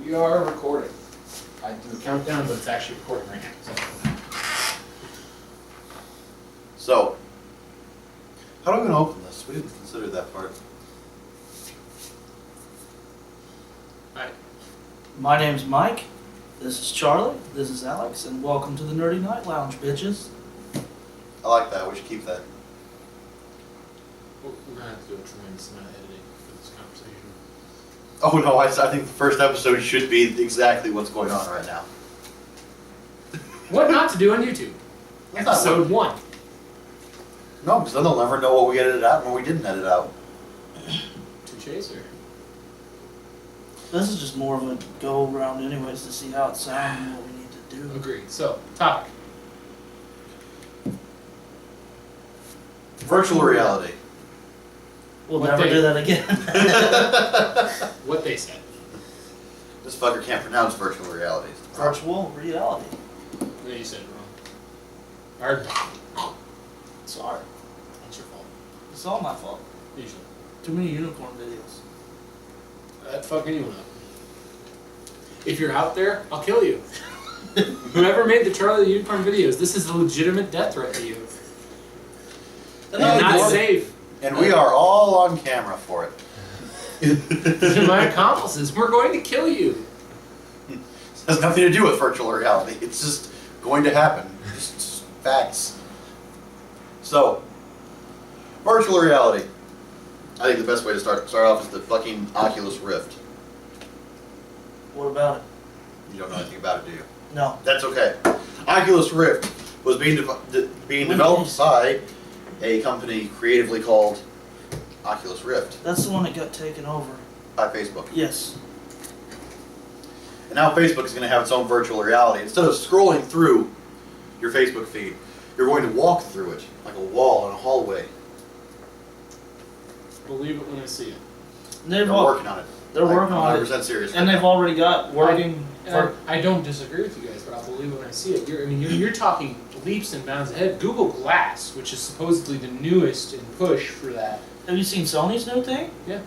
We are recording. I do a countdown, but it's actually recording right now. So, how are we going to open this? We didn't consider that part. Alright. My name's Mike, this is Charlie, this is Alex, and welcome to the Nerdy Night Lounge, bitches. I like that. We should keep that. We're going to have to do a tremendous amount of editing for this conversation. Oh no, I think the first episode should be exactly what's going on right now. What not to do on YouTube? That's not Episode 1. No, because then they'll never know what we edited out and what we didn't edit out. Touche, sir. This is just more of a go around anyways to see how it sounds and what we need to do. Agreed. So, topic. Virtual reality. We'll What never day? do that again. What they said. This fucker can't pronounce virtual reality. Virtual reality. No, you said it wrong. Or, Sorry. it's your fault. It's all my fault. Usually. Too many unicorn videos. That fuck anyone up. If you're out there, I'll kill you. Whoever made the Charlie the Unicorn videos, this is a legitimate death threat to you. And You're I not ignored it. safe. And we are all on camera for it. To my accomplices, we're going to kill you. It has nothing to do with virtual reality. It's just going to happen. Just facts. So, virtual reality. I think the best way to start off is the fucking Oculus Rift. What about it? You don't know anything about it, do you? No. That's okay. Oculus Rift was being developed by a company creatively called Oculus Rift That's the one that got taken over. by Facebook. Yes. And now Facebook is going to have its own virtual reality. Instead of scrolling through your Facebook feed, you're going to walk through it like a wall in a hallway. Believe it when I see it. They're working on it. They're working on it. 100% serious. And they've already got working for... I don't disagree with you guys, but I'll believe it when I see it. You're talking leaps and bounds ahead. Google Glass, which is supposedly the newest in push for that. Have you seen Sony's new thing? Yeah.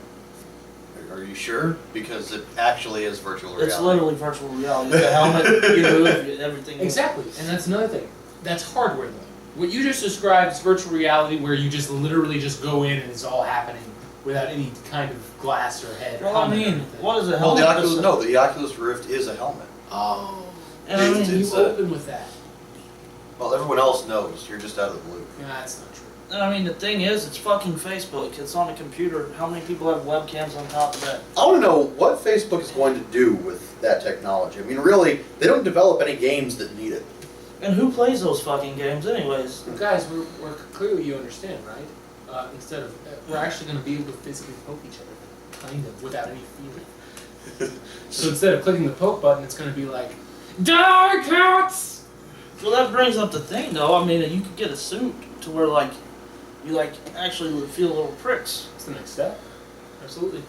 Are you sure? Because it actually is virtual reality. It's literally virtual reality. The helmet, you move, everything. Exactly, and that's another thing. That's hardware, though. What you just described is virtual reality, where you just literally just go in and it's all happening without any kind of glass or head. Well, I helmet or mean, anything. what is a Well, helmet? the Oculus Rift is a helmet. Oh. And I mean, It's you a- open with that. Well, everyone else knows. You're just out of the blue. Yeah, that's not true. And I mean, the thing is, it's fucking Facebook. It's on a computer. How many people have webcams on top of that? I want to know what Facebook is going to do with that technology. I mean, really, they don't develop any games that need it. And who plays those fucking games anyways? Guys, we're clearly you understand, right? Instead of we're actually going to be able to physically poke each other, kind of, without any feeling. So instead of clicking the poke button, it's going to be like, die, cats! Well, that brings up the thing, though. I mean, you could get a suit to where, like, you, like, actually would feel little pricks. That's the next step. Absolutely.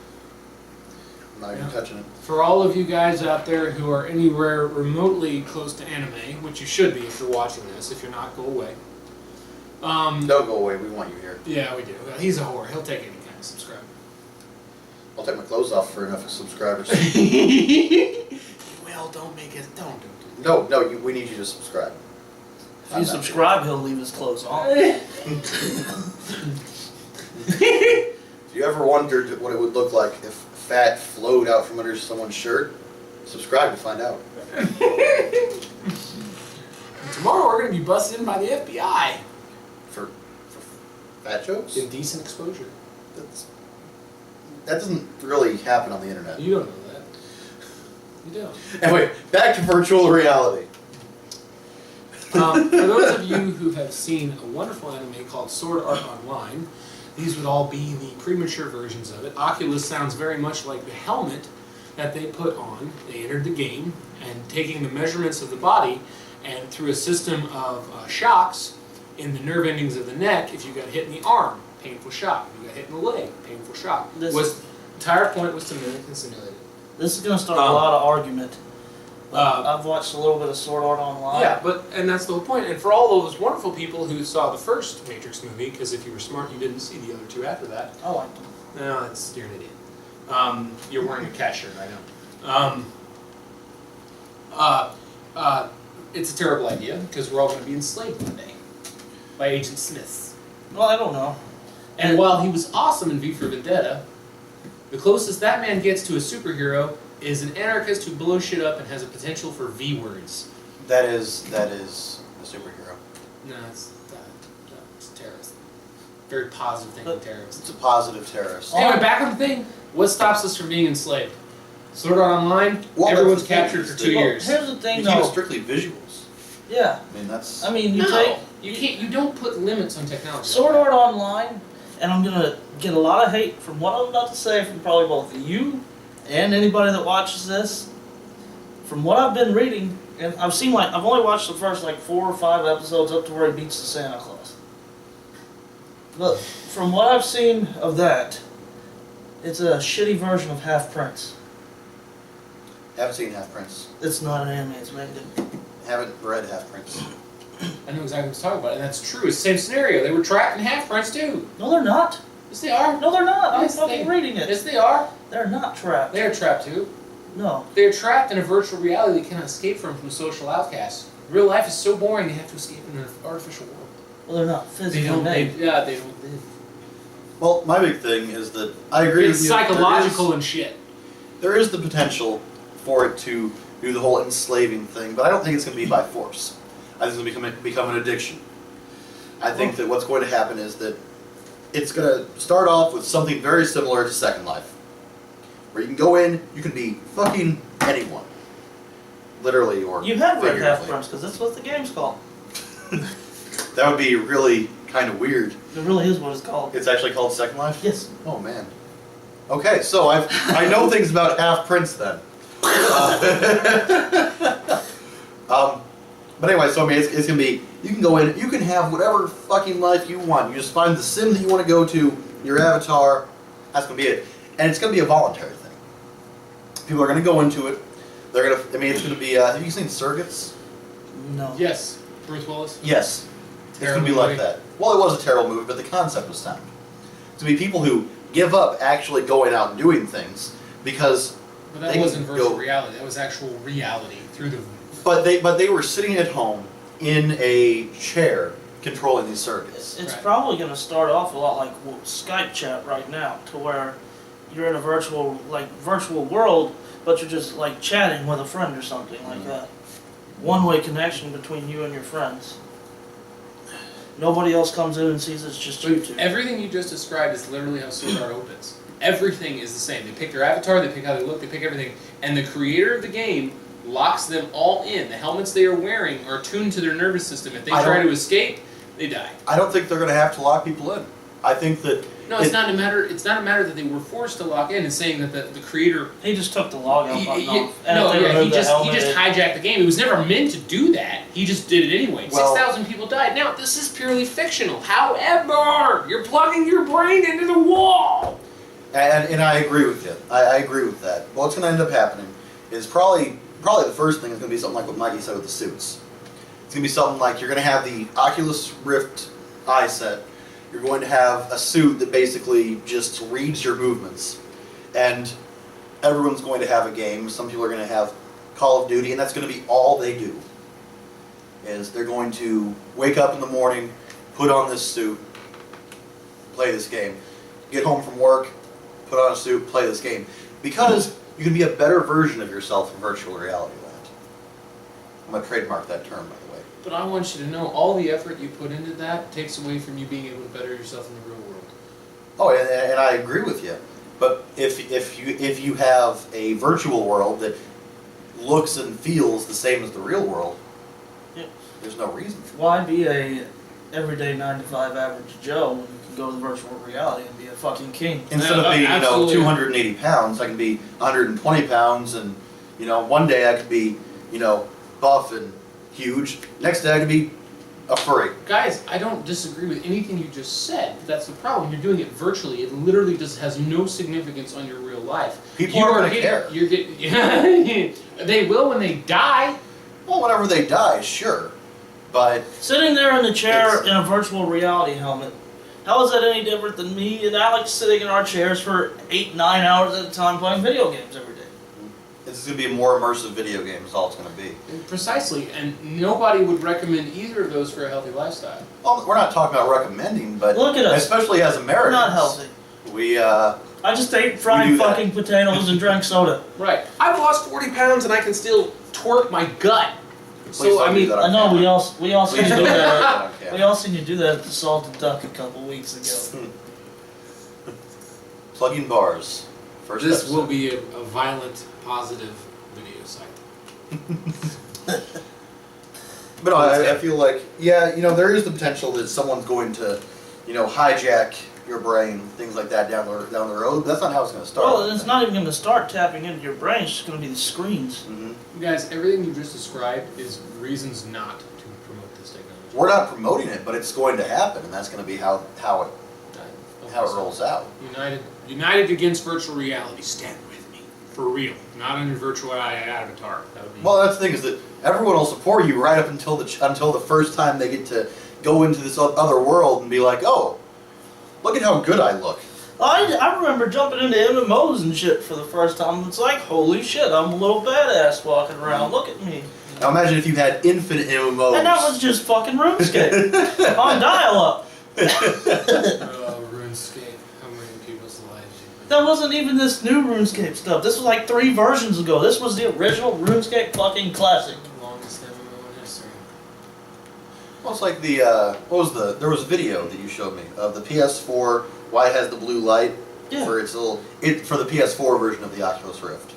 I'm not even Yeah. touching it. For all of you guys out there who are anywhere remotely close to anime, which you should be if you're watching this, if you're not, go away. Don't go away. We want you here. Yeah, we do. He's a whore. He'll take any kind of subscriber. I'll take my clothes off for enough subscribers. Well, don't make it. Don't do it. No, we need you to subscribe. If you subscribe, he'll leave his clothes on. If you ever wondered what it would look like if fat flowed out from under someone's shirt, subscribe to find out. Tomorrow we're going to be busted in by the FBI. For fat jokes? Indecent exposure. That doesn't really happen on the internet. You don't know that. You don't. Anyway, back to virtual reality. For those of you who have seen a wonderful anime called Sword Art Online, these would all be the premature versions of it. Oculus sounds very much like the helmet that they put on. They entered the game, and taking the measurements of the body, and through a system of shocks in the nerve endings of the neck, if you got hit in the arm, painful shock. If you got hit in the leg, painful shock. The entire point was to mimic and simulate it. This is going to start a lot of argument. I've watched a little bit of Sword Art Online. Yeah, and that's the whole point. And for all those wonderful people who saw the first Matrix movie, because if you were smart, you didn't see the other two after that. I liked them. No, you're an idiot. You're wearing a cat shirt, I know. It's a terrible idea because we're all going to be enslaved one day by Agent Smiths. Well, I don't know. And while he was awesome in V for Vendetta, the closest that man gets to a superhero is an anarchist who blows shit up and has a potential for V words. That is a superhero. No, it's a terrorist. Very positive thing with terrorists. It's a positive terrorist. Anyway, back on the thing. What stops us from being enslaved? Sword Art Online, Well, everyone's that's the thing, captured is for that- 2 Well, years. here's the thing, You keep it though. strictly visuals. Yeah. I mean, that's. I mean, you No, take you can't. You don't put limits on technology. Sword Art Online, and I'm gonna get a lot of hate from what I'm about to say from probably both you and anybody that watches this. From what I've been reading, and I've only watched the first 4 or 5 episodes up to where he beats the Santa Claus. But from what I've seen of that, it's a shitty version of Half Prince. Haven't seen Half Prince. It's not an anime, it's manga. Haven't read Half Prince. I know exactly what he's talking about, and that's true. It's the same scenario. They were trapped in Half Prince too. No, they're not. Yes, they are. No, they're not. Yes, I'm fucking reading it. Yes, they are. They're not trapped. They are trapped too. No. They are trapped in a virtual reality they cannot escape from social outcasts. Real life is so boring they have to escape in an artificial world. Well, they're not They physically don't. made. They don't. Well, my big thing is that I agree It's with you. psychological and shit. There is the potential for it to do the whole enslaving thing, but I don't think it's going to be by force. I think it's going to become an addiction. I think that what's going to happen is that it's going to start off with something very similar to Second Life, where you can go in, you can be fucking anyone, literally or You have read Half figuratively. Prince because that's what the game's called. That would be really kind of weird. It really is what it's called. It's actually called Second Life. Yes. Oh man. Okay, so I know things about Half Prince then. But anyway, so I mean, it's gonna be, you can go in, you can have whatever fucking life you want. You just find the sim that you want to go to, your avatar, that's gonna be it. And it's gonna be a voluntary thing. People are gonna go into it. They're gonna, I mean, it's gonna be, have you seen Surrogates? No. Yes, Bruce Willis. Yes. It's gonna be Terrible like movie. that. Well, it was a terrible movie, but the concept was sound. To be people who give up actually going out and doing things because But that They wasn't can virtual go- reality. That was actual reality through the. But they were sitting at home in a chair controlling these circuits. It's Right. probably going to start off a lot like Skype chat right now, to where you're in a virtual world, but you're just chatting with a friend or something, like a one-way connection between you and your friends. Nobody else comes in and sees it's just you two. Everything you just described is literally how Sword Art opens. Everything is the same. They pick their avatar, they pick how they look, they pick everything, and the creator of the game locks them all in. The helmets they are wearing are tuned to their nervous system. If they I try don't- to escape, they die. I don't think they're going to have to lock people in. I think that No, it's not a matter. It's not a matter that they were forced to lock in. It's saying that the creator. He just took the log out button off. And No, if they yeah, he removed the just helmet, hijacked the game. It was never meant to do that. He just did it anyway. Well- 6,000 people died. Now this is purely fictional. However, you're plugging your brain into the wall. and I agree with you. I agree with that. What's going to end up happening is probably the first thing is going to be something like what Mikey said with the suits. It's going to be something like you're going to have the Oculus Rift eye set. You're going to have a suit that basically just reads your movements. And everyone's going to have a game. Some people are going to have Call of Duty, and that's going to be all they do. Is they're going to wake up in the morning, put on this suit, play this game. Get home from work, put on a suit, play this game. Because you can be a better version of yourself in virtual reality land. I'm going to trademark that term, by the way. But I want you to know all the effort you put into that takes away from you being able to better yourself in the real world. Oh, and I agree with you. But if you have a virtual world that looks and feels the same as the real world, Yeah. there's no reason for it. Why be a everyday 9-to-5 average Joe when you can go to the virtual reality and be a fucking king? Instead of being, Absolutely. 280 pounds, I can be 120 pounds, and, one day I could be, buff and huge. Next day I could be a furry. Guys, I don't disagree with anything you just said. That's the problem. You're doing it virtually. It literally just has no significance on your real life. People aren't going to care. You're getting. They will when they die. Well, whenever they die, sure. But Sitting there in the chair It's- in a virtual reality helmet, how is that any different than me and Alex sitting in our chairs for 8-9 hours at a time playing video games every day? It's going to be a more immersive video game. Is all it's going to be. Precisely, and nobody would recommend either of those for a healthy lifestyle. Well, we're not talking about recommending, but Look at us. especially as We're Americans, not healthy. we I just ate fried do that. fucking potatoes and drank soda. Right. I've lost 40 pounds and I can still twerk my gut. please So, don't I do mean, that I on know camera. we all seen Please you don't do do that. that on We camera. all seen you do that at the Salted Duck a couple weeks ago. Plugging bars. First This episode. will be a violent, positive video site. But no, I feel like, yeah, there is the potential that someone's going to, hijack your brain, things like that down the road. But that's not how it's going to start. Well, it's not even going to start tapping into your brain. It's just going to be the screens. Mhm. You guys, everything you just described is reasons not to promote this technology. We're not promoting it, but it's going to happen, and that's going to be how it rolls out. United against virtual reality. Stand with me. For real. Not on your virtual avatar. That would be Well, that's the thing is that everyone will support you right up until the first time they get to go into this other world and be like, oh, look at how good I look. I remember jumping into MMOs and shit for the first time. It's like, holy shit, I'm a little badass walking around. Look at me. Now imagine if you had infinite MMOs. And that was just fucking RuneScape on dial-up. RuneScape. How many people's lives you That wasn't even this new RuneScape stuff. This was like 3 versions ago. This was the original RuneScape fucking classic. Longest MMO in history. Well, it's like there was a video that you showed me of the PS4, why it has the blue light Yeah. for for the PS4 version of the Oculus Rift.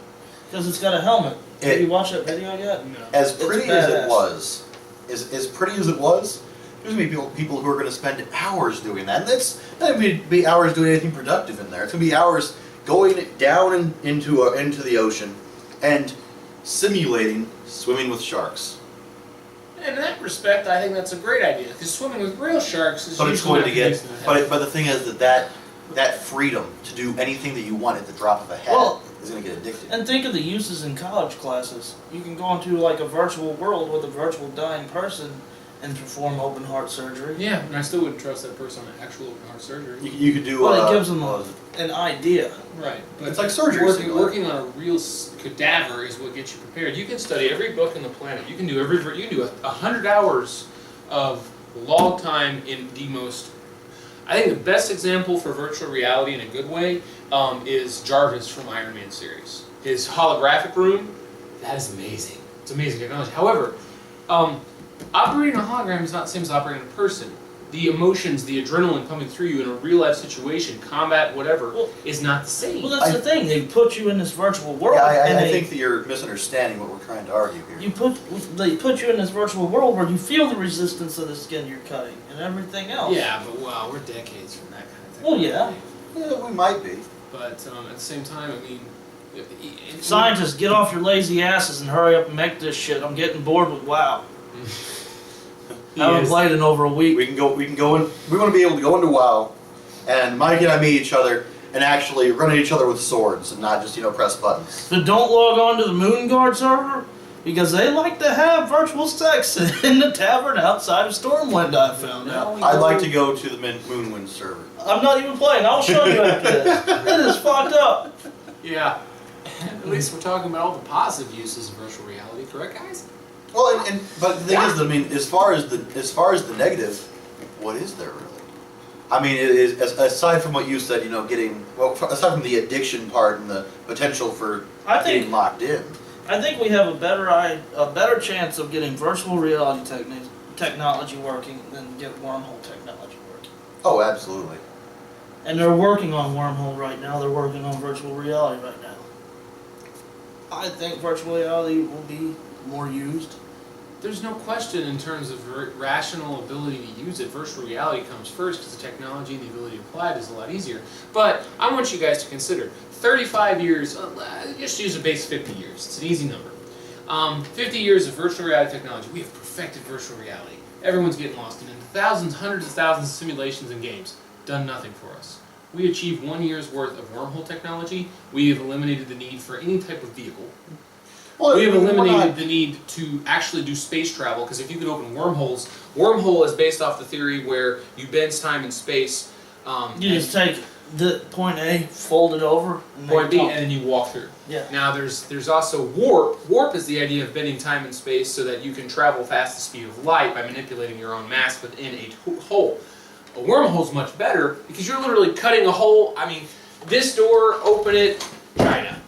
Because it's got a helmet. Have you watched that video yet? No. As It's pretty as badass. it was, as pretty as it was, there's gonna be people who are gonna spend hours doing that. And that's not gonna be hours doing anything productive in there. It's gonna be hours going down into the ocean and simulating swimming with sharks. In that respect, I think that's a great idea. Because swimming with real sharks is But it's usually going to not get. conducive to health. But the thing is that freedom to do anything that you want at the drop of a hat Well, is going to get addicted. And think of the uses in college classes. You can go into like a virtual world with a virtual dying person and perform open heart surgery. Yeah, and I still wouldn't trust that person on actual open heart surgery. You could do. Well, it gives them what was it? an idea. Right, but It's like surgery simulator. Working on a real cadaver is what gets you prepared. You can study every book on the planet. You can do 100 hours of log time in the most. I think the best example for virtual reality in a good way is Jarvis from Iron Man series. His holographic room, that is amazing. It's amazing technology. However, operating a hologram is not the same as operating a person. The emotions, the adrenaline coming through you in a real life situation, combat, whatever, Well- is not the same. Well, that's the thing. They put you in this virtual world, Yeah, and I they, think that you're misunderstanding what we're trying to argue here. they put you in this virtual world where you feel the resistance of the skin you're cutting and everything else. Yeah, but wow, we're decades from that kind of thing. Well, yeah. Yeah, we might be. But at the same time, I mean, Scientists, get off your lazy asses and hurry up and make this shit. I'm getting bored with WoW. I haven't played in over a week. We can go in. We want to be able to go into WoW, and Mike and I meet each other and actually run at each other with swords and not just press buttons. But don't log on to the Moonguard server because they like to have virtual sex in the tavern outside of Stormwind. I found out. I'd like to go to the Moonwind server. I'm not even playing. I'll show you after this. It is fucked up. Yeah. At least we're talking about all the positive uses of virtual reality, correct, guys? Well, but the thing is, I mean, as far as the negative, what is there really? I mean, it is aside from what you said, aside from the addiction part and the potential for I think getting locked in. I think we have a better chance of getting virtual reality technology working than get wormhole technology working. Oh, absolutely. And they're working on wormhole right now. They're working on virtual reality right now. I think virtual reality will be more used. There's no question in terms of rational ability to use it. Virtual reality comes first because the technology and the ability to apply it is a lot easier. But I want you guys to consider 35 years, just use a base 50 years. It's an easy number. 50 years of virtual reality technology. We have perfected virtual reality. Everyone's getting lost in it. Thousands, hundreds of thousands of simulations and games. Done nothing for us. We achieved 1 year's worth of wormhole technology. We have eliminated the need for any type of vehicle. Well, We have we're eliminated not- the need to actually do space travel, because if you could open wormhole is based off the theory where you bend time and space. You just take The point A folded over. And then Point B, top. and then you walk through. Yeah. Now there's also warp. Warp is the idea of bending time and space so that you can travel fast the speed of light by manipulating your own mass within a hole. A wormhole's much better because you're literally cutting a hole. I mean, this door, open it, China.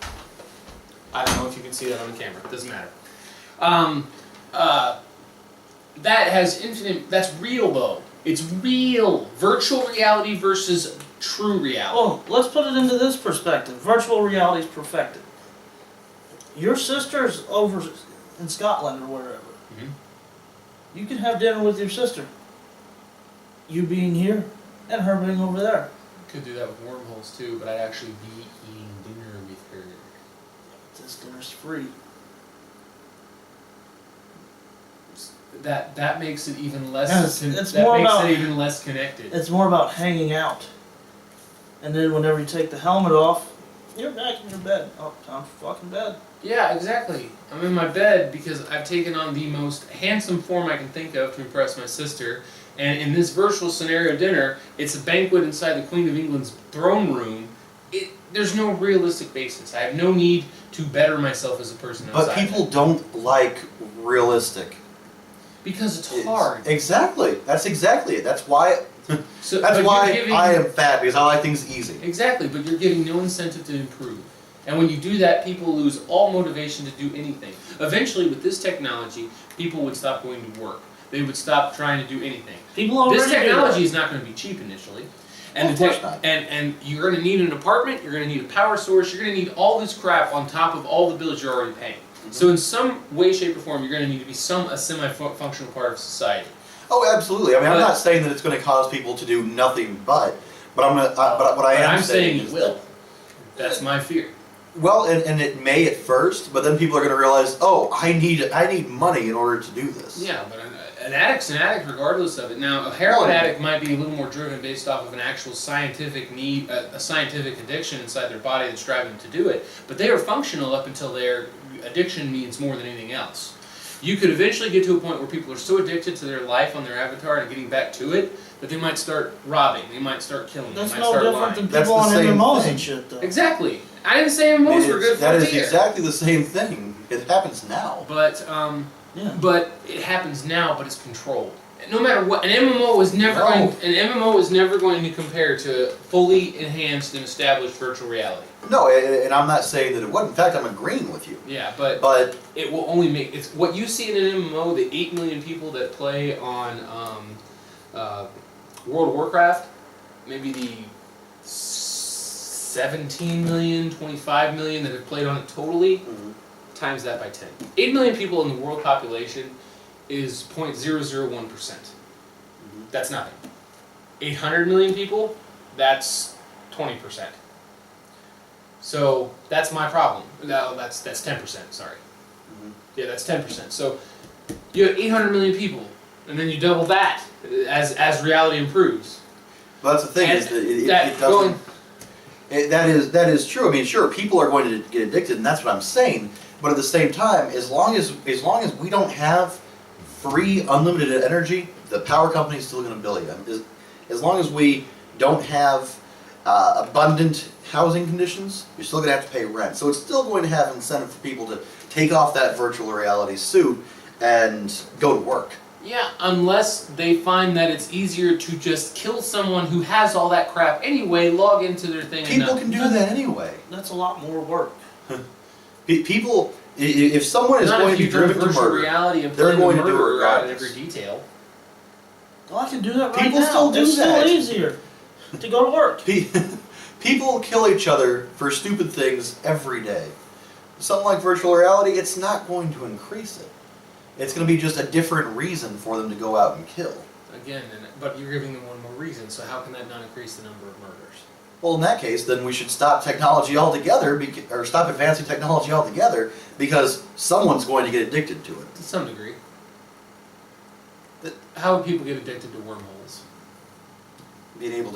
I don't know if you can see that on the camera. It doesn't matter. That has infinite. That's real though. It's real. Virtual reality versus true reality. Well, let's put it into this perspective. Virtual reality is perfected. Your sister's over in Scotland or wherever. Mhm. You can have dinner with your sister. You being here and her being over there. Could do that with wormholes too, but I'd actually be eating dinner with her. This dinner's free. That makes it even less. Yes, that it's makes more about- it even less connected. It's more about hanging out. And then whenever you take the helmet off, you're back in your bed. Oh, time for fucking bed. Yeah, exactly. I'm in my bed because I've taken on the most handsome form I can think of to impress my sister. And in this virtual scenario dinner, it's a banquet inside the Queen of England's throne room. There's no realistic basis. I have no need to better myself as a person outside. But people don't like realistic. Because it's hard. Exactly. That's exactly it. That's why. So, That's but why you're giving, I am fat, because I like things easy. Exactly, but you're giving no incentive to improve. And when you do that, people lose all motivation to do anything. Eventually, with this technology, people would stop going to work. They would stop trying to do anything. People already This technology do is not going to be cheap initially. And Of the course not. and you're going to need an apartment, you're going to need a power source, you're going to need all this crap on top of all the bills you're already paying. So in some way, shape, or form, you're going to need to be a semi-functional part of society. Oh, absolutely. I mean, I'm But- not saying that it's going to cause people to do nothing but I'm gonna. But what I am saying is it will. that- That's my fear. Well, and it may at first, but then people are going to realize, oh, I need money in order to do this. Yeah, but an addict's an addict regardless of it. Now, a heroin addict might be a little more driven based off of an actual scientific need, a scientific addiction inside their body that's driving them to do it. But they are functional up until their addiction means more than anything else. You could eventually get to a point where people are so addicted to their life on their avatar and getting back to it that they might start robbing, they might start killing, That's they might no start different lying. than That's people the on same MMOs thing. and shit, though. Exactly. I didn't say MMOs were good for That is fear. exactly the same thing. It happens now. But Yeah. But it happens now, but it's controlled. No matter what, an MMO is never No. going to compare to fully enhanced and established virtual reality. No, and I'm not saying that it wouldn't. In fact, I'm agreeing with you. Yeah, but But it will only make it's what you see in an MMO. The 8 million people that play on World of Warcraft, maybe the 17 million, 25 million that have played on it totally. Times that by 10. 8 million people in the world population is 0.001%. That's nothing. 800 million people, that's 20%. So that's my problem. No, that's 10%, sorry. Yeah, that's 10%. So you have 800 million people, and then you double that as reality improves. Well, that's the thing, And is that it that doesn't. That is true. I mean, sure, people are going to get addicted, and that's what I'm saying. But at the same time, as long as we don't have free, unlimited energy, the power company is still going to bill you. As long as we don't have abundant housing conditions, you're still going to have to pay rent. So it's still going to have incentive for people to take off that virtual reality suit and go to work. Yeah, unless they find that it's easier to just kill someone who has all that crap anyway, log into their thing. People can do that anyway. That's a lot more work. People, if someone is Not going if to be you've done driven to virtual murder, reality and they're playing going the to do it murderer out in regardless. every detail. Well, I can do that right People now. still do it's that. still easier to go to work. People kill each other for stupid things every day. Something like virtual reality, it's not going to increase it. It's going to be just a different reason for them to go out and kill. Again, but you're giving them one more reason, so how can that not increase the number of murders? Well, in that case, then we should stop technology altogether, or stop advancing technology altogether, because someone's going to get addicted to it. To some degree. How would people get addicted to wormholes? Being able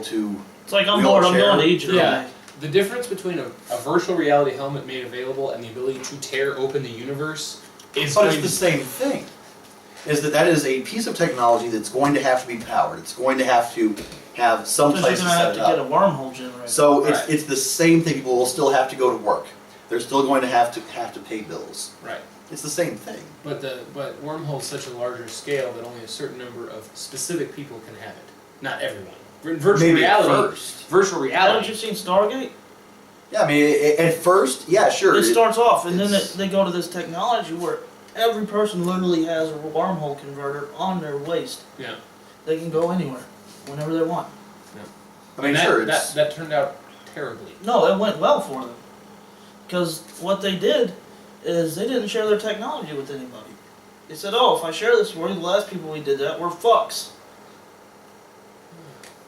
to. It's like I'm bored. I'm Wheelchair. going to Egypt. Yeah. The difference between a virtual reality helmet made available and the ability to tear open the universe is But going it's the same thing. is that is a piece of technology that's going to have to be powered. It's going to have some Because place you're to gonna have set to it get a up. wormhole generator. So Right. it's the same thing. People will still have to go to work. They're still going to have to pay bills. Right. It's the same thing. But wormhole's such a larger scale that only a certain number of specific people can have it. Not everyone. Virtual Maybe at reality. first. Virtual Haven't reality. you seen Stargate? Yeah, I mean, at first, yeah, sure. It starts off, and then it's- they go to this technology where every person literally has a wormhole converter on their waist. Yeah. They can go anywhere, whenever they want. I mean, And sure. that turned out terribly. No, it went well for them. Because what they did is they didn't share their technology with anybody. They said, oh, if I share this with you, the last people we did that were fucks.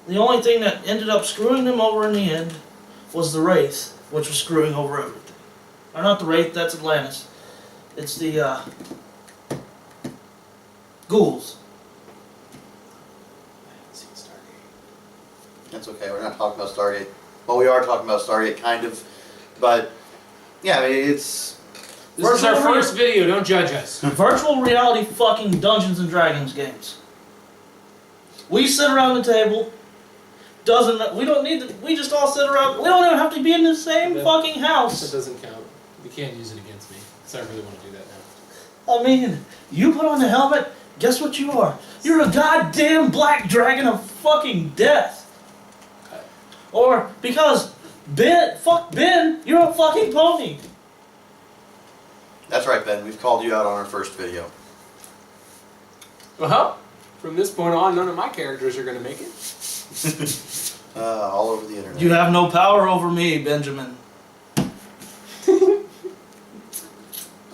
The only thing that ended up screwing them over in the end was the Wraith, which was screwing over everything. Or not the Wraith, that's Atlantis. It's the, ghouls. I haven't seen Stargate. That's okay. We're not talking about Stargate. Well, we are talking about Stargate, kind of. But, yeah, I mean, it's... This is our Virtual first video, don't judge us. Virtual reality fucking Dungeons and Dragons games. We sit around the table. We don't need to, we just all sit around. We don't even have to be in the same That- fucking That house. doesn't count. You can't use it against me. Because I really want to do that now. I mean, you put on the helmet, guess what you are? You're a goddamn black dragon of fucking death. Or, because fuck Ben, you're a fucking pony. That's right, Ben. We've called you out on our first video. Well, from this point on, none of my characters are going to make it. All over the internet. You have no power over me, Benjamin.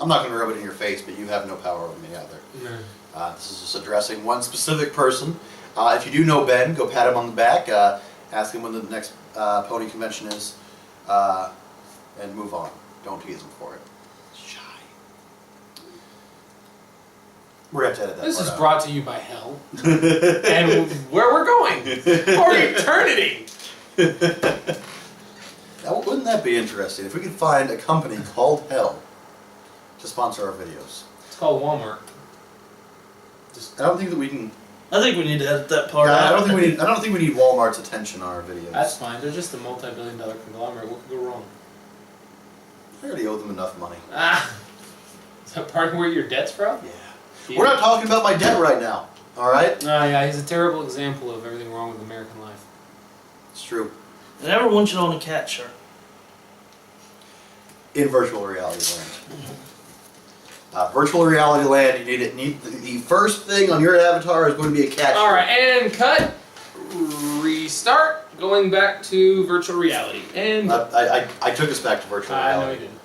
I'm not going to rub it in your face, but you have no power over me either. No. This is just addressing one specific person. If you do know Ben, go pat him on the back, ask him when the next pony convention is, and move on. Don't tease him for it. It's shy. We're going to have to edit that This part is out. brought to you by Hell. And where we're going. For eternity. Now, wouldn't that be interesting if we could find a company called Hell to sponsor our videos? It's called Walmart. Just, I don't think that we can. I think we need to edit that part I out. don't think we need. I don't think we need Walmart's attention on our videos. that's fine. They're just a multi-billion-dollar conglomerate. What could go wrong? I already owe them enough money. Ah. Is that part of where your debt's from? Yeah. Yeah. We're not talking about my debt right now. All right. Oh yeah, he's a terrible example of everything wrong with American life. It's true. And everyone should own a cat shirt. In virtual reality land. Virtual reality land. You need the first thing on your avatar is going to be a cat. All shirt. right, and cut. Restart. Going back to virtual reality. And I took us back to virtual I know you reality. didn't.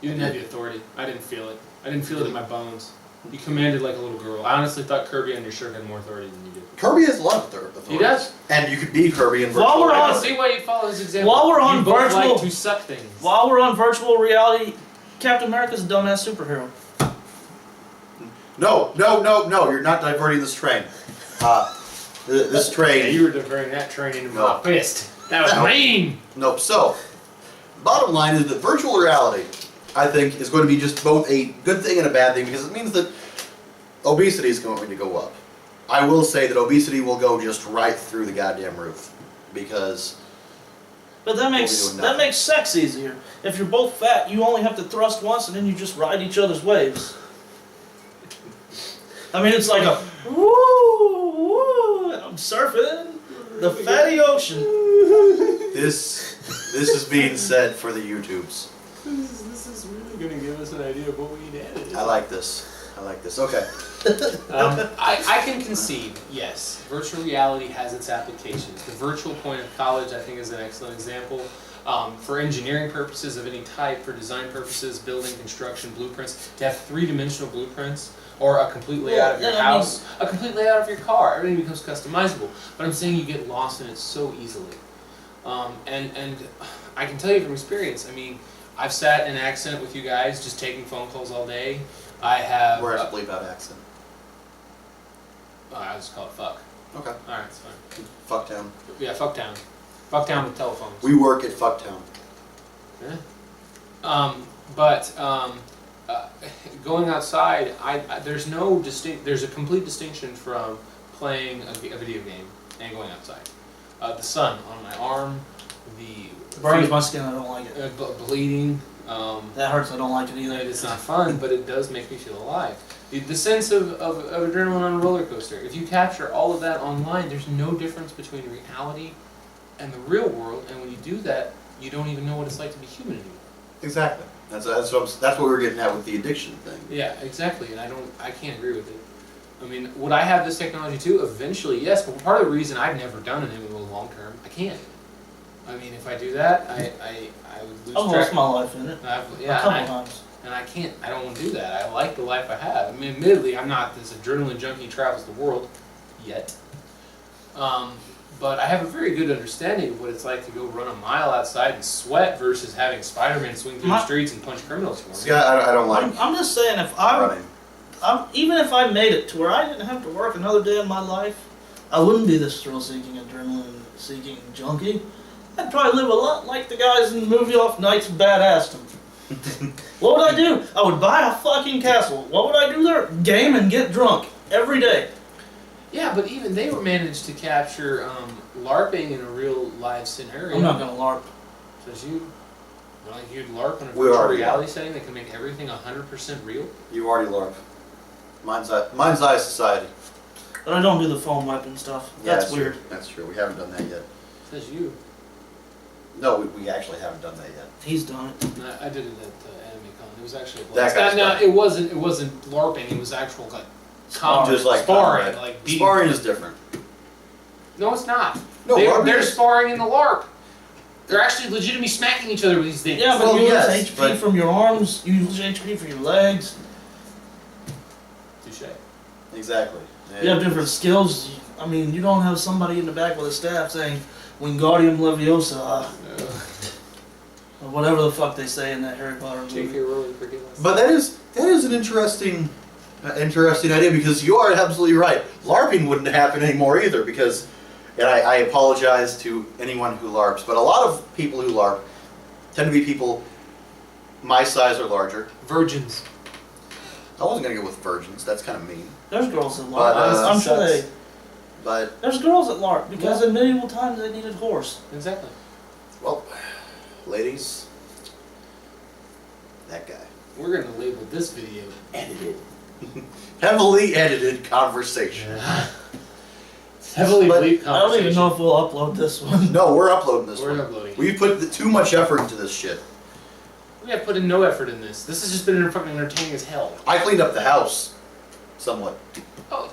You didn't have the authority. I didn't feel it. I didn't feel it in my bones. You commanded like a little girl. I honestly thought Kirby on your shirt had more authority than you did. Kirby has a lot of authority. He does. And you could be Kirby in virtual While we're I reality. can see why you'd follow his example. While we're on you both virtual- like to suck things. While we're on virtual reality, Captain America's a dumbass superhero. No, you're not diverting this train. This Yeah, train. you were diverting that train into No. my fist. That was No. mean. Nope. So, bottom line is that virtual reality, I think, is going to be just both a good thing and a bad thing because it means that obesity is going to go up. I will say that obesity will go just right through the goddamn roof because But that We'll be makes doing that nothing. makes sex easier. If you're both fat, you only have to thrust once, and then you just ride each other's waves. I mean, it's like a woo woo. And I'm surfing the fatty ocean. this is being said for the YouTubes. This is really going to give us an idea of what we need to edit. I like this. Okay. I can concede, yes, virtual reality has its applications. The virtual point of college, I think, is an excellent example. For engineering purposes of any type, for design purposes, building, construction, blueprints, to have three-dimensional blueprints, or a complete layout of your Well, yeah, I mean- house, a complete layout of your car, everything becomes customizable. But I'm saying you get lost in it so easily. And I can tell you from experience, I mean, I've sat in accent with you guys, just taking phone calls all day. I have... Where's the bleep out accent? I'll just call it fuck. Okay. Alright, it's fine. Fucktown. Yeah, Fucktown. Fucktown with telephones. We work at Fucktown. going outside, there's no there's a complete distinction from playing a video game and going outside. The sun on my arm, the Burns my skin, I don't like it. bleeding. That hurts, I don't like it either. It's not fun, but it does make me feel alive. The sense of adrenaline on a roller coaster. If you capture all of that online, there's no difference between reality and the real world. And when you do that, you don't even know what it's like to be human anymore. Exactly. That's what we're getting at with the addiction thing. Yeah, exactly. And I can't agree with it. I mean, would I have this technology too? Eventually, yes. But part of the reason I've never done an MMO long term, I can't. I mean, if I do that, I would lose I've track. lost my life in it. A A couple times. And I can't, I don't want to do that. I like the life I have. I mean, admittedly, I'm not this adrenaline junkie who travels the world yet. But I have a very good understanding of what it's like to go run a mile outside and sweat versus having Spider-Man swing through the streets and punch criminals for me. Scott, I don't like I'm just saying, if I running. even if I made it to where I didn't have to work another day in my life, I wouldn't be this thrill-seeking, adrenaline-seeking junkie. I'd probably live a lot like the guys in the movie Off Nights Badass. What would I do? I would buy a fucking castle. What would I do there? Game and get drunk every day. Yeah, but even they were managed to capture LARPing in a real live scenario. I'm not gonna LARP. Says you, like you'd LARP in a We virtual already reality setting that can make everything 100% real. You already LARP. Mind's Eye Society. But I don't do the foam weapon stuff. That's weird. That's true. We haven't done that yet. Says you. No, we actually haven't done that yet. He's done it. No, I did it at AnimeCon. It was actually a That blast. kind of No, stuff. it wasn't LARPing. It was actual like Sparring. Just like sparring, combat. like beating. Sparring is different. No, it's not. No, LARPing They're is- sparring in the LARP. They're actually legitimately smacking each other with these things. Yeah, but Well, you yes, use HP but- from your arms, you use HP for your legs. Touche. Exactly. You have different skills. I mean, you don't have somebody in the back with a staff saying Wingardium Leviosa, or whatever the fuck they say in that Harry Potter movie. J.K. Rowling, forgive us. But that is an interesting idea, because you are absolutely right. LARPing wouldn't happen anymore either, because, and I apologize to anyone who LARPs, but a lot of people who LARP tend to be people my size or larger. Virgins. I wasn't gonna go with virgins. That's kind of mean. There's girls that LARP. But, I'm sure they. But There's girls that LARP because in medieval times they needed horse. Exactly. well, ladies, that guy. We're gonna label this video edited. Heavily edited conversation. Heavily But bleep conversation. I don't even know if we'll upload this one. No, we're uploading this We're one. uploading. We put too much effort into this shit. We have put in no effort in this. This has just been fucking entertaining as hell. I cleaned up the house, somewhat. Oh,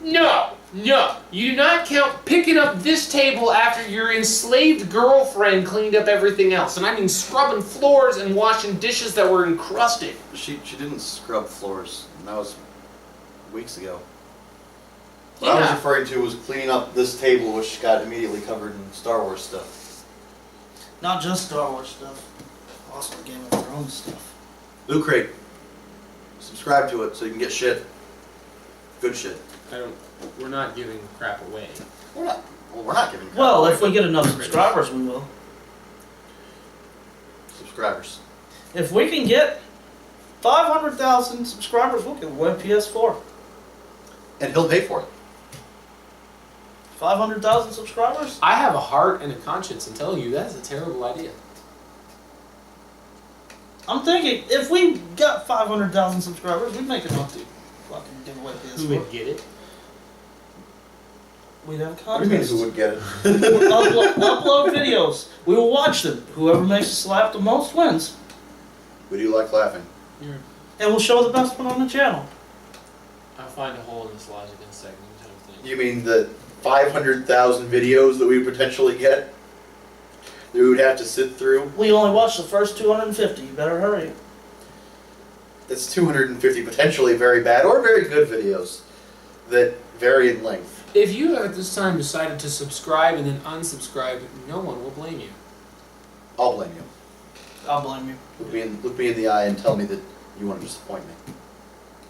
no. You do not count picking up this table after your enslaved girlfriend cleaned up everything else. And I mean scrubbing floors and washing dishes that were encrusted. She didn't scrub floors. And that was weeks ago. What I was Yeah. referring to was cleaning up this table, which got immediately covered in Star Wars stuff. Not just Star Wars stuff. Also Game of Thrones stuff. Loot Crate. Subscribe to it so you can get shit. Good shit. We're not giving crap away. We're not. Well, we're not giving. crap Well, away, if we but get enough subscribers, we will. subscribers. If we can get 500,000 subscribers, we'll give away a PS4. And he'll pay for it. 500,000 subscribers? I have a heart and a conscience in telling you that's a terrible idea. I'm thinking if we got 500,000 subscribers, we'd make enough to fucking give away Who PS4. would get it? We'd have a What do you mean contest. who would get it? Upload videos. We will watch them. Whoever makes us laugh the most wins. We do like laughing. And we'll show the best one on the channel. I'll find a hole in this logic in a second. Let me think. You mean the 500,000 videos that we would potentially get? That we would have to sit through? We only watched the first 250. You better hurry. That's 250 potentially very bad or very good videos that vary in length. If you have at this time decided to subscribe and then unsubscribe, no one will blame you. I'll blame you. I'll blame you. Look me in the eye and tell me that you want to disappoint me.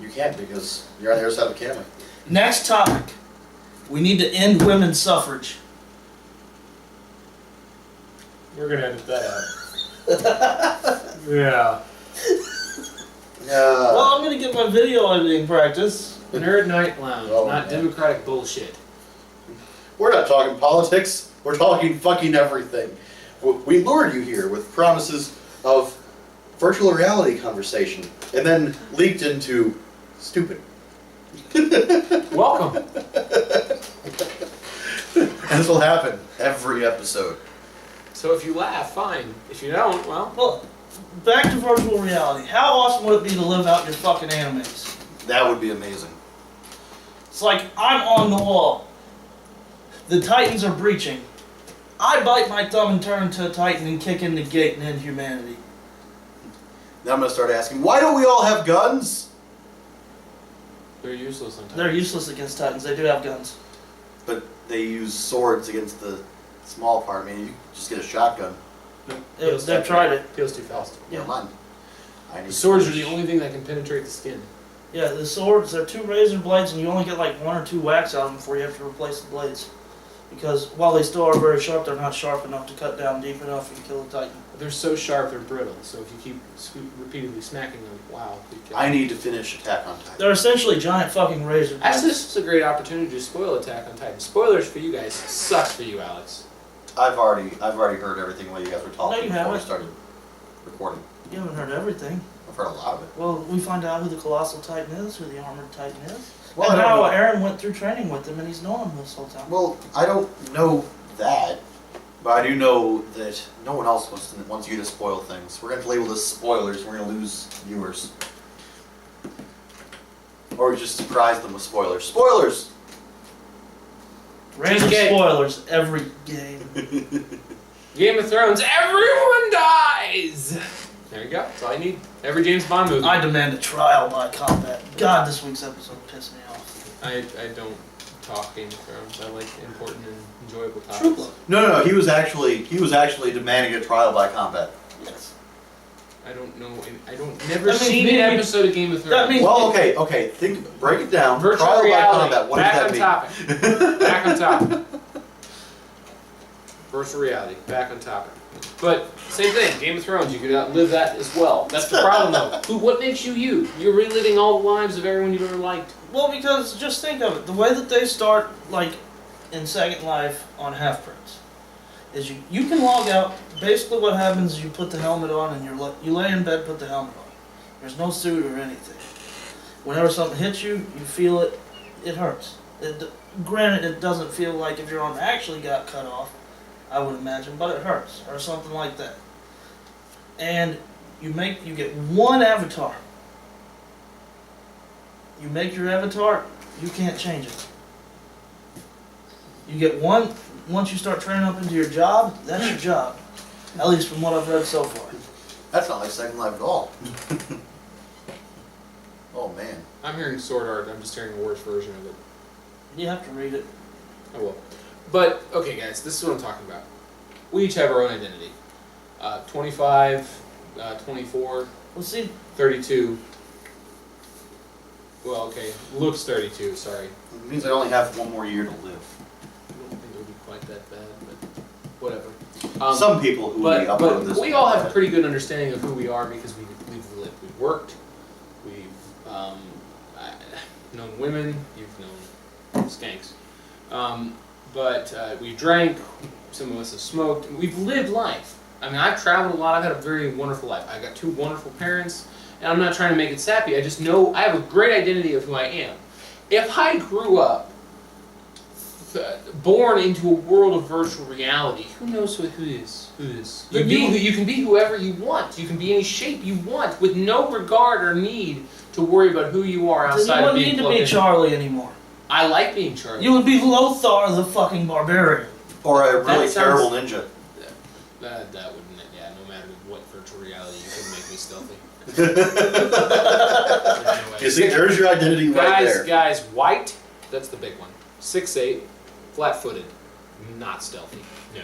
You can't because you're on the other side of the camera. Next topic. We need to end women's suffrage. We're gonna edit that out. Yeah. Well, I'm gonna get my video editing practice. Nerd Night Lounge, Oh, not man. democratic bullshit. We're not talking politics. We're talking fucking everything. We lured you here with promises of virtual reality conversation, and then leaked into stupid. Welcome. And this will happen every episode. So if you laugh, fine. If you don't, well, Well, back to virtual reality. How awesome would it be to live out your fucking animes? That would be amazing. It's like, I'm on the wall. The Titans are breaching. I bite my thumb and turn to a Titan and kick in the gate and end humanity. Now I'm gonna start asking, why don't we all have guns? they're useless sometimes. They're useless against Titans. They do have guns. But they use swords against the small part. I mean, you just get a shotgun. They've tried it. Feels too fast. Yeah. Never mind. I need The swords are the only thing that can penetrate the skin. Yeah, the swords, they're 2 razor blades, and you only get like 1 or 2 whacks out of them before you have to replace the blades. Because while they still are very sharp, they're not sharp enough to cut down deep enough and kill a Titan. They're so sharp, they're brittle. So if you keep repeatedly smacking them, wow. you kill I them. need to finish Attack on Titan. They're essentially giant fucking razor blades. Actually, this is a great opportunity to spoil Attack on Titan. Spoilers for you guys. Sucks for you, Alex. I've already heard everything while you guys were talking No, you before we haven't. started recording. You haven't heard everything. I've heard a lot of it. Well, we find out who the Colossal Titan is, who the Armored Titan is. Well, and I don't how know. Aaron went through training with him, and he's known him this whole time. Well, I don't know that, but I do know that no one else wants you to spoil things. We're going to label this spoilers, and we're going to lose viewers. Or we just surprise them with spoilers. Spoilers! Random Okay. spoilers every game. Game of Thrones, everyone dies! There you go. That's all you need. Every James Bond movie. I demand a trial by combat. God, this week's episode pissed me off. I don't talk Game of Thrones. I like important and enjoyable topics. True blood. No, he was actually demanding a trial by combat. Yes. I don't know. Never That means seen me- an episode of Game of Thrones. that means- Well, okay, break it down. Virtual trial reality. by combat, what Back does on that topic. mean? Back on topic. Virtual reality. Back on topic. But same thing. Game of Thrones. You could outlive that as well. That's the problem, though. What makes you you? You're reliving all the lives of everyone you've ever liked. Well, because just think of it. The way that they start, like, in Second Life on Half-Prince, is you can log out. Basically what happens is you put the helmet on and you lay in bed, put the helmet on. There's no suit or anything. Whenever something hits you, you feel it, it hurts. Granted, it doesn't feel like if your arm actually got cut off, I would imagine, but it hurts, or something like that. And you get one avatar. You make your avatar, you can't change it. You get one, once you start training up into your job, that's your job. At least from what I've read so far. That's not like Second Life at all. Oh, man. I'm hearing Sword Art. I'm just hearing a worse version of it. You have to read it. I will. But, okay, guys, this is what I'm talking about. We each have our own identity. 25, 24, Well, see, 32. Well, okay, looks 32, sorry. It means I only have one more year to live. I don't think it would be quite that bad, but whatever. Some people who But upload this. we all have a pretty good understanding of who we are because we've lived, we've worked, we've known women, you've known skanks. But we drank, some of us have smoked, we've lived life. I mean, I've traveled a lot, I've had a very wonderful life. I've got 2 wonderful parents, and I'm not trying to make it sappy, I just know I have a great identity of who I am. If I grew up born into a world of virtual reality, who knows who is? You can be whoever you want. You can be any shape you want with no regard or need to worry about who you are then outside you of wouldn't being need to plugged be in. Charlie anymore. I like being Charlie. You would be Lothar the fucking barbarian. Or a really That sounds- terrible ninja. That wouldn't, yeah, no matter what virtual reality, you couldn't make me stealthy. You see, there's your identity right there. Guys, white, that's the big one. 6'8", flat-footed, not stealthy. No.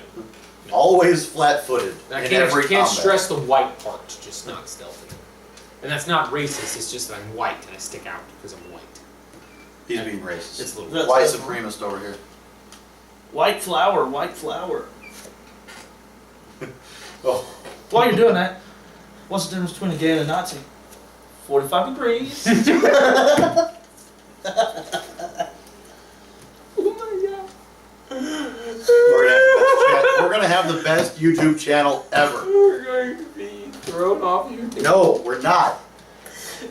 Always flat-footed I in can't, every can't combat. stress the white part, just not stealthy. And that's not racist, it's just that I'm white and I stick out because I'm white. He's being racist. It's a little That's- White supremacist over here. White flower, white flower. Oh, While you're doing that, what's the difference between a gay and a Nazi? 45 degrees. We're gonna have the best YouTube channel ever. We're going to be thrown off YouTube. No, we're not.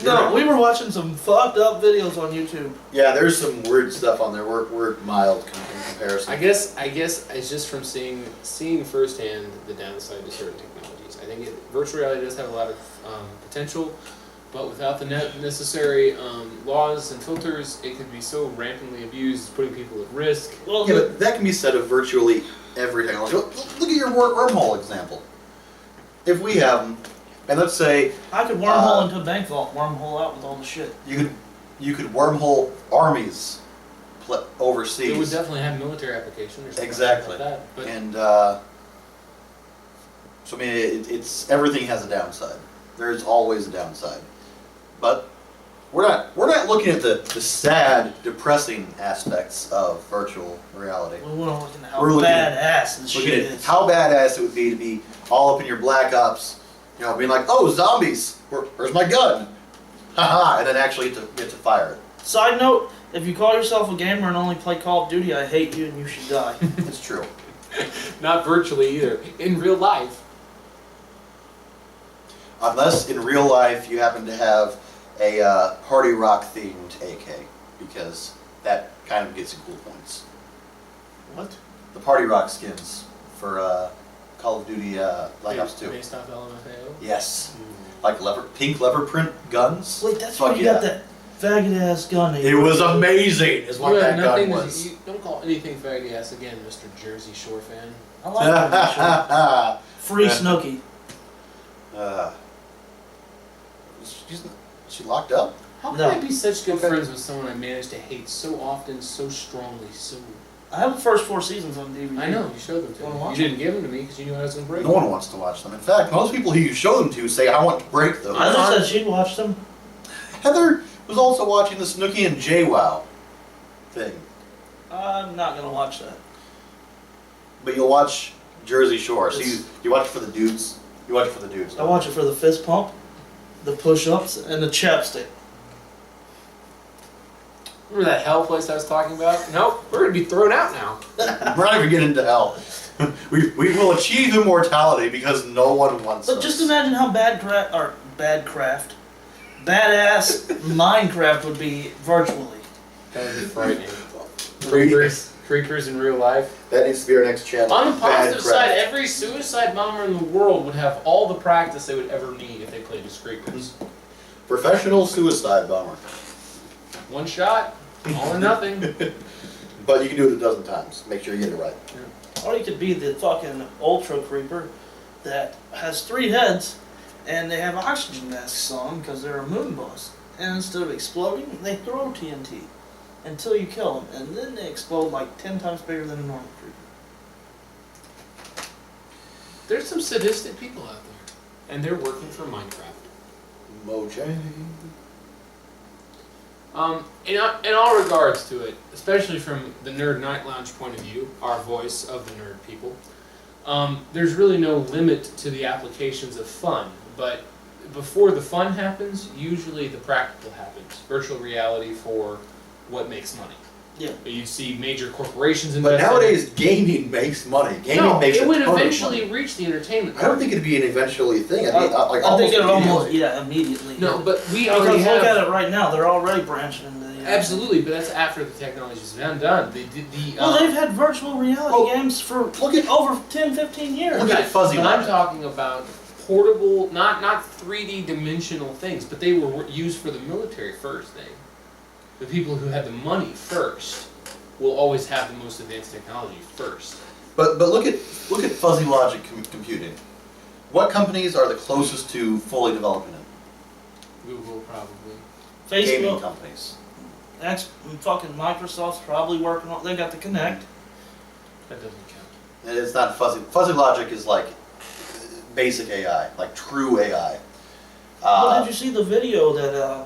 No, we were watching some fucked up videos on YouTube. Yeah, there's some weird stuff on there. We're mild in comparison. I guess it's just from seeing firsthand the downside to certain technologies. I think virtual reality does have a lot of potential, but without the necessary laws and filters, it could be so rampantly abused, putting people at risk. Well, Yeah, but that can be said of virtually every technology. Look at your wormhole example. If we have them, and let's say I could wormhole into a bank vault, wormhole out with all the shit. you could wormhole armies overseas. It would definitely have military application or something Exactly. like that. But And so I mean, it's everything has a downside. There's always a downside, but we're not looking at the sad, depressing aspects of virtual reality. We want to look at how We're looking- badass this shit Looking at is. how badass it would be to be all up in your Black Ops, you know, being like, oh, zombies, where's my gun? Haha, and then actually get to fire it. Side note, if you call yourself a gamer and only play Call of Duty, I hate you and you should die. It's true. not virtually either. In real life. Unless in real life you happen to have a Party Rock themed AK, because that kind of gets you cool points. What? The Party Rock skins for Call of Duty Black Ops 2. Based off LMFAO? Yes. Like pink leopard print guns. Wait, that's Fuck where you yeah. got that faggot ass gun. It was amazing, is what You that have gun nothing. was. You don't call anything faggy ass again, Mr. Jersey Shore fan. I like that shit. Free Snooki. Is she locked up? How can No. I be such good Okay. friends with someone I managed to hate so often, so strongly, so... I have the first 4 seasons on DVD. I know, you showed them to Wanna me. watch You didn't give them to me because you knew I was going to break No one wants to watch them. In fact, most people who you show them to say, I want to break those. Heather said she'd watch them. Heather was also watching the Snooki and JWoww thing. I'm not gonna watch that. But you'll watch Jersey Shore. So It's- you watch it for the dudes. You watch it for the dudes. I watch it for the fist pump, the push-ups, and the chapstick. Remember that hell place I was talking about? Nope, we're going to be thrown out now. We're not even getting into hell. we will achieve immortality because no one wants But us. just imagine how badass Minecraft would be virtually. That would be frightening. Creepers in real life. That needs to be our next channel. On the Bad positive crap. side, every suicide bomber in the world would have all the practice they would ever need if they played as creepers. Professional suicide bomber. One shot, all or nothing. But you can do it a dozen times. Make sure you get it right. Or you could be the fucking ultra creeper that has 3 heads and they have oxygen masks on because they're a moon boss. And instead of exploding, they throw TNT until you kill them, and then they explode like 10 times bigger than a normal creeper. There's some sadistic people out there, and they're working for Minecraft. Mojang. In all regards to it, especially from the Nerd Night Lounge point of view, our voice of the nerd people, there's really no limit to the applications of fun. But before the fun happens, usually the practical happens. Virtual reality for what makes money. Yeah. You see major corporations But invest in nowadays, gaming makes money. Gaming no, makes it a would ton of eventually money. reach the entertainment. I don't think it'd be an eventually thing. I'd be, like, I think it almost, immediately. yeah, immediately. No, but we Because already look have. at it right now, they're already branching into the... Absolutely, but that's after the technology's been done. They did the. Well, they've had virtual reality Well, games for look at- over 10, 15 years. Look at Fuzzy But I'm Logic. talking about portable, not 3D dimensional things, but they were used for the military first. The people who had the money first will always have the most advanced technology first. But look at fuzzy logic computing. What companies are the closest to fully developing it? Google probably. Gaming Facebook, companies. fucking Microsoft's probably working on. They got the Kinect. That doesn't count. And it's not fuzzy. Fuzzy logic is like basic AI, like true AI. Well, did you see the video that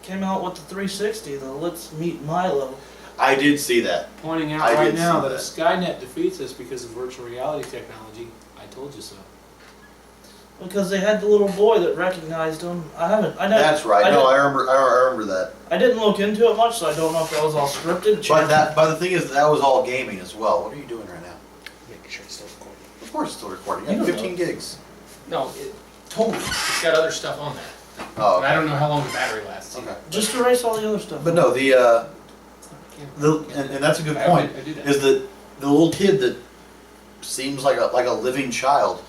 came out with the 360? The Let's Meet Milo. I did see that. Pointing out I right did now see that that. if Skynet defeats us because of virtual reality technology, I told you so. Because they had the little boy that recognized him. I never. That's right. No, I remember that. I didn't look into it much, so I don't know if that was all scripted. But the thing is, that was all gaming as well. What are you doing right now? Making sure it's still recording. Of course, it's still recording. You You have don't 15 gigs. No, totally. It's got other stuff on there. Oh, And I okay. don't know how long the battery lasts. Okay. Just erase all the other stuff. But no, and that's a good point. I do that. Is that the little kid that seems like a living child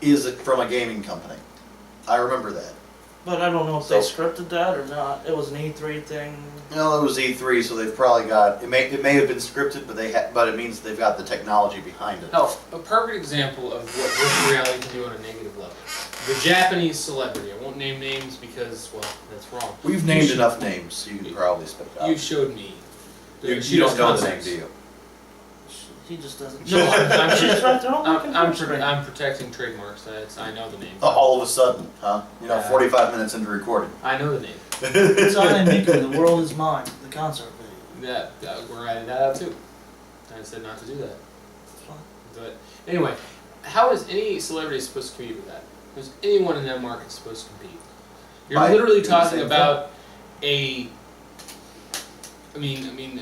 is from a gaming company. I remember that. But I don't know if they So- scripted that or not. It was an E3 thing. Well, it was E3, so they've probably got it. May have been scripted, but it means they've got the technology behind it. Hell, a perfect example of what virtual reality can do on a negative level. The Japanese celebrity. I won't name names because, well, that's wrong. We've named enough names, so you can probably spit it out. You showed me. You don't know the name, do you? He just doesn't. No, I'm She's right there on the I'm computer. protecting trademarks. I know the name. All of a sudden, huh? You know, Yeah. 45 minutes into recording. I know the name. It's on Miku, The World Is Mine, the concert video. We're writing that out too. I said not to do that. It's fine. But anyway, how is any celebrity supposed to compete with that? How's anyone in that market supposed to compete? You're By literally doing the talking same about I mean,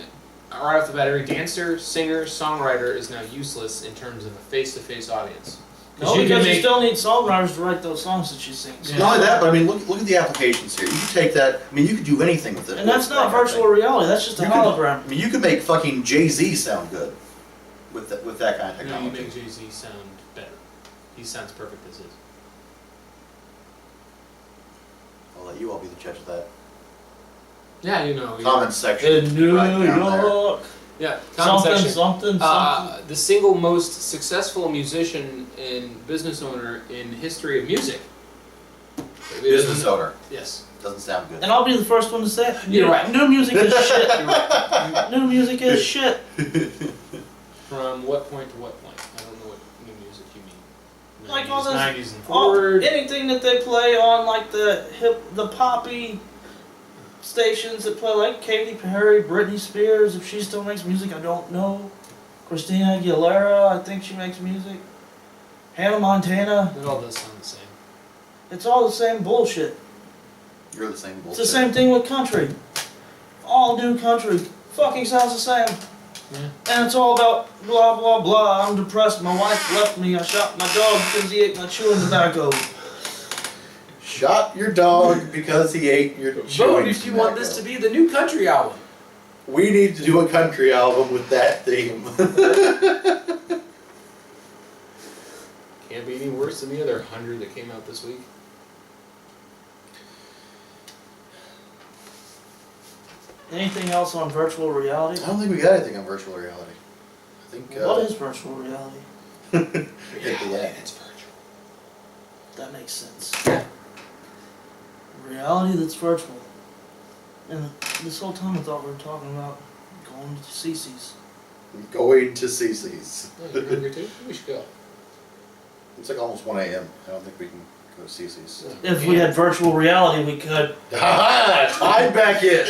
right off the bat, every dancer, singer, songwriter is now useless in terms of a face-to-face audience. No, because you still need songwriters to write those songs that she sings. Yeah. Not only that, but I mean, look at the applications here. You can take that. I mean, you could do anything with it. And that's not virtual reality. That's just a You could- hologram. I mean, you could make fucking Jay-Z sound good with that kind of No, you technology. make Jay-Z sound better. He sounds perfect as is. I'll let you all be the judge of that. Yeah, you know. Comment section. In New right down there. York. Yeah, comment Something, section. something, something. The single most successful musician and business owner in history of music. Business owner. Yes. Doesn't sound good. And I'll be the first one to say it. You're right. New music is shit. You're right. New music is shit. From what point to what point? I don't know what new music you mean. Like all 90s, this- 90s and All, forward. anything that they play on like the poppy stations that play like Katy Perry, Britney Spears, if she still makes music, I don't know. Christina Aguilera, I think she makes music. Hannah Montana, It all does sound the same. it's all the same bullshit. You're the same It's bullshit. the same thing with country. All new country fucking sounds the same. Yeah. And it's all about blah blah blah. I'm depressed, my wife left me, I shot my dog because he ate my chewing tobacco. Shot your dog because he ate your Vote chewing if you want tobacco. this to be the new country album. We need to do a country album with that theme. Can't be any worse than the other 100 that came out this week. Anything else on virtual reality? I don't think we got anything on virtual reality. I think. What is virtual reality? It's virtual. That makes sense. Yeah. Reality that's virtual. And this whole time I thought we were talking about going to Cece's. Going to Cece's. Oh, you're hungry too? We should go. It's like almost 1 a.m. I don't think we can go to Cece's. If we had virtual reality, we could. I'm back in.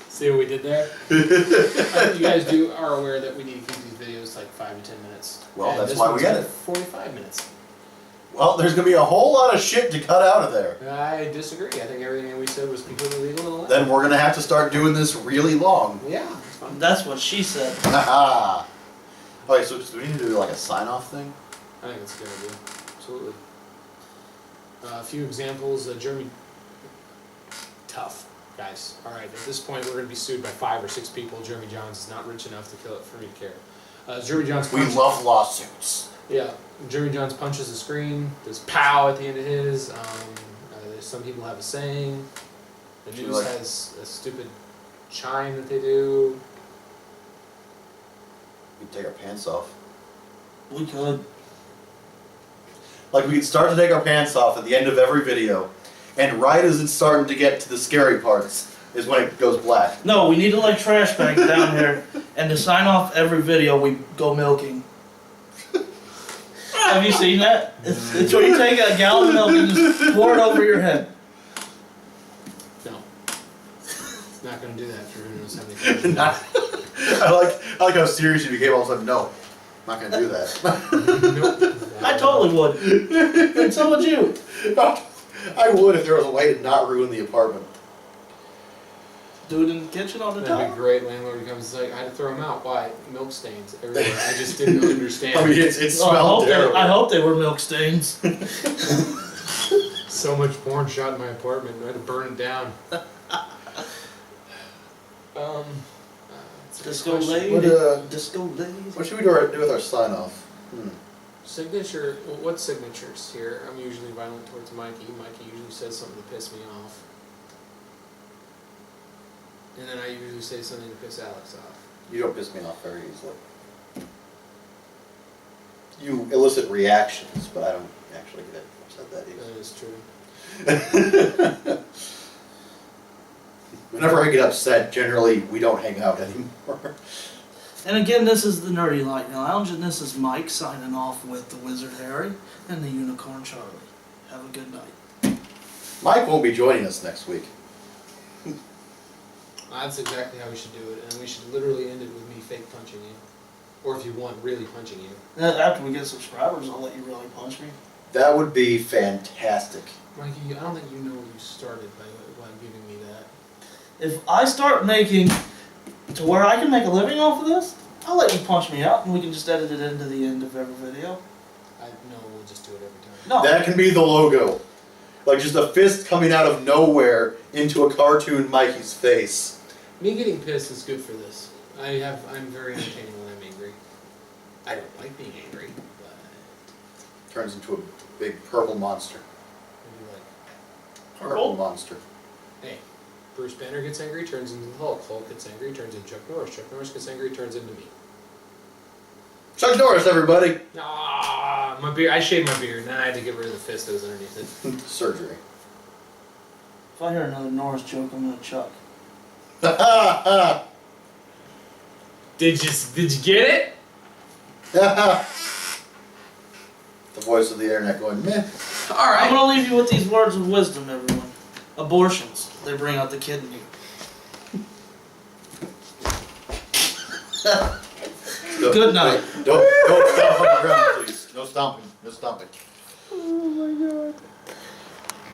See what we did there? You guys are aware that we need to keep these videos like 5 to 10 minutes. Well, And that's this why we one's got been it. 45 minutes. Well, there's gonna be a whole lot of shit to cut out of there. I disagree. I think everything we said was completely legal and allowed. Then we're gonna have to start doing this really long. Yeah, it's fine. That's what she said. Haha. Okay, so do we need to do like a sign-off thing? I think it's a good idea. Absolutely. A few examples. Jeremy. Tough, guys. All right. At this point, we're going to be sued by 5 or 6 people. Jeremy Johns is not rich enough to kill it for me to care. Jeremy Johns. We love lawsuits. Yeah. Jeremy Johns punches the screen. There's pow at the end of his. There's some people have a saying. The Do you news like- has a stupid chime that they do. We can take our pants off. We could. Like we could start to take our pants off at the end of every video, and right as it's starting to get to the scary parts is when it goes black. No, we need to lay trash bags down here, and to sign off every video, we go milking. Have you seen that? It's where you take a gallon of milk and just pour it over your head. No. Not going to do that for 175. I like how serious you became all of a sudden. No. I'm not gonna do that. I totally would. And so would you. I would if there was a way to not ruin the apartment. Do it in the kitchen on the That'd be top. great. Landlord comes like, I had to throw them out. Why? Milk stains everywhere. I just didn't understand. I mean, it Well, smelled terrible. I hope they were milk stains. So much porn shot in my apartment. I had to burn it down. That's a good Disco question. lady. What, Disco lady. What should we do with our sign off? Signature. What signatures here? I'm usually violent towards Mikey. Mikey usually says something to piss me off. And then I usually say something to piss Alex off. You don't piss me off very easily. You elicit reactions, but I don't actually get upset that That is true. easy. Whenever I get upset, generally we don't hang out anymore. And again, this is the Nerdy Light Lounge, and this is Mike signing off with the Wizard Harry and the Unicorn Charlie. Have a good night. Mike won't be joining us next week. That's exactly how we should do it, and we should literally end it with me fake punching you. Or if you want, really punching you. After we get subscribers, I'll let you really punch me. That would be fantastic. Mikey, I don't think you know where you started by giving me that. If I start making to where I can make a living off of this, I'll let you punch me out, and we can just edit it into the end of every video. I know we'll just do it every time. No. That can be the logo. Like just a fist coming out of nowhere into a cartoon Mikey's face. Me getting pissed is good for this. I'm very entertaining when I'm angry. I don't like being angry, but Turns into a big purple monster. I do like. Purple monster. Hey, Bruce Banner gets angry, turns into the Hulk. Hulk gets angry, turns into Chuck Norris. Chuck Norris gets angry, turns into me. Chuck Norris, everybody! Ah, my beard. I shaved my beard, and then I had to get rid of the fist that was underneath it. Surgery. If I hear another Norris joke, I'm gonna chuck. Did you get it? The voice of the internet going, meh. All I'm right. gonna leave you with these words of wisdom, everyone. Abortions, they bring out the kid in you. Good night. Don't stomp on the ground, please. No stomping. No stomping. Oh my god.